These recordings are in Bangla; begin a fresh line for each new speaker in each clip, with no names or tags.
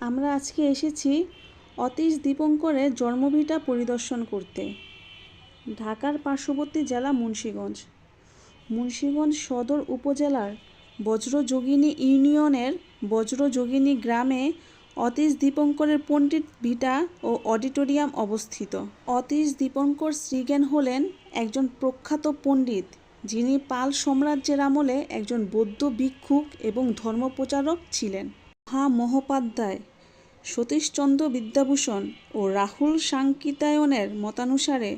আমরা আজকে এসেছি অতীশ দীপঙ্করের জন্মভিটা পরিদর্শন করতে। ঢাকার পার্শ্ববর্তী জেলা মুন্সিগঞ্জ সদর উপজেলার বজ্রযোগিনী ইউনিয়নের বজ্রযোগিনী গ্রামে অতীশ দীপঙ্করের পণ্ডিত ভিটা ও অডিটোরিয়াম অবস্থিত। অতীশ দীপঙ্কর শ্রীজ্ঞান হলেন একজন প্রখ্যাত পণ্ডিত, যিনি পাল সাম্রাজ্যের আমলে একজন বৌদ্ধ ভিক্ষুক এবং ধর্মপ্রচারক ছিলেন। মহামহোপাধ্যায় সতীশচন্দ্র বিদ্যাভূষণ ও রাহুল সাংকিতায়নের মতানুসারে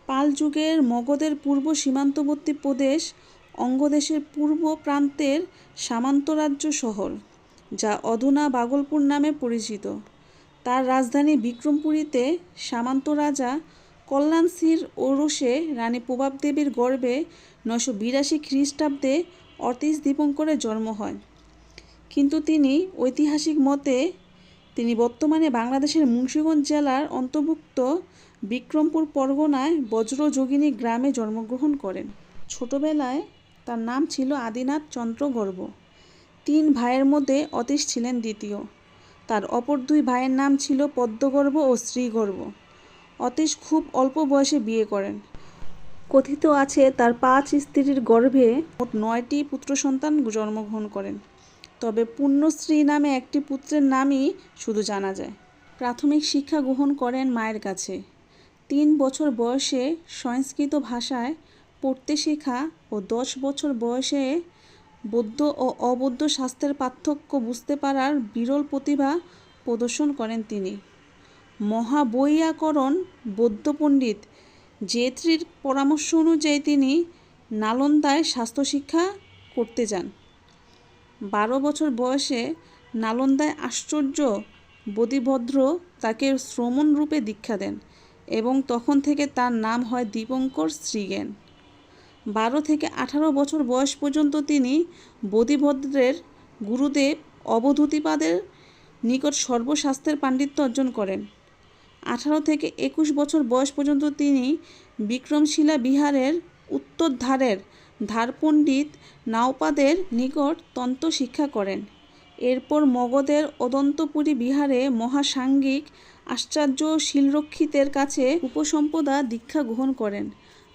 পাল যুগের মগধের পূর্ব সীমান্তবর্তী প্রদেশ অঙ্গদেশের পূর্ব প্রান্তের সামন্তরাজ্য শহর, যা অধুনা ভাগলপুর নামে পরিচিত। তার রাজধানী বিক্রমপুরীতে সামন্ত রাজা কল্যাণ সিংর ঔরসে রানী প্রভাবদেবীর গর্ভে 982 খ্রিস্টাব্দে অতীশ দীপঙ্করের জন্ম হয়। কিন্তু ঐতিহাসিক মতে তিনি বর্তমানে বাংলাদেশের মুন্সিগঞ্জ জেলার অন্তর্ভুক্ত বিক্রমপুর পরগনায় বজ্রযোগিনী গ্রামে জন্মগ্রহণ করেন। ছোটবেলায় তার নাম ছিল আদিনাথ চন্দ্র গর্ভ। 3 ভাইয়ের মধ্যে অতীশ ছিলেন দ্বিতীয়। তার অপর 2 ভাইয়ের নাম ছিল পদ্মগর্ভ ও শ্রীগর্ভ। অতীশ খুব অল্প বয়সে বিয়ে করেন। কথিত আছে তার 5 স্ত্রীর গর্ভে মোট 9টি পুত্র সন্তান জন্মগ্রহণ করেন। তবে পূর্ণশ্রী নামে একটি পুত্রের নামই শুধু জানা যায়। প্রাথমিক শিক্ষা গ্রহণ করেন মায়ের কাছে। 3 বছর বয়সে সংস্কৃত ভাষায় পড়তে শেখা ও 10 বছর বয়সে বৌদ্ধ ও অবৌদ্ধ শাস্ত্রের পার্থক্য বুঝতে পারার বিরল প্রতিভা প্রদর্শন করেন তিনি। মহাবৈয়াকরণ বৌদ্ধ পণ্ডিত জেত্রির পরামর্শ অনুযায়ী তিনি নালন্দায় শাস্ত্র শিক্ষা করতে যান। 12 বছর বয়সে নালন্দায় আচার্য বোধিভদ্র তাকে শ্রমণ রূপে দীক্ষা দেন এবং তখন থেকে তার নাম হয় দীপঙ্কর শ্রীজ্ঞান। 12 থেকে 18 বছর বয়স পর্যন্ত তিনি বোধিভদ্রের গুরুদেব অবধূতিপাদের নিকট সর্বশাস্ত্রের পাণ্ডিত্য অর্জন করেন। 18 থেকে 21 বছর বয়স পর্যন্ত তিনি বিক্রমশিলা বিহারের উত্তর ধারের ধারপণ্ডিত নাওপাদের নিকট তন্ত্র শিক্ষা করেন। এরপর মগধের অদন্তপুরী বিহারে মহাসাঙ্গিক আচার্য শিলরক্ষিতের কাছে উপসম্পদা দীক্ষা গ্রহণ করেন।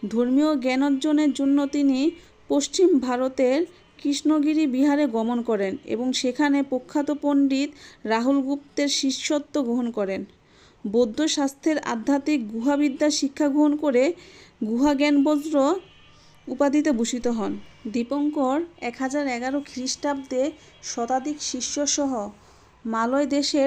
ধর্মীয় জ্ঞান অর্জনের জন্য তিনি পশ্চিম ভারতের কৃষ্ণগিরি বিহারে গমন করেন এবং সেখানে প্রখ্যাত পণ্ডিত রাহুল গুপ্তের শিষ্যত্ব গ্রহণ করেন। বৌদ্ধ শাস্ত্রের আধ্যাত্মিক গুহাবিদ্যা শিক্ষা গ্রহণ করে গুহাজ্ঞানবজ্র উপাধিতে ভূষিত হন। দীপঙ্কর 1011 খ্রিস্টাব্দে শতাধিক শিষ্যসহ মালয় দেশের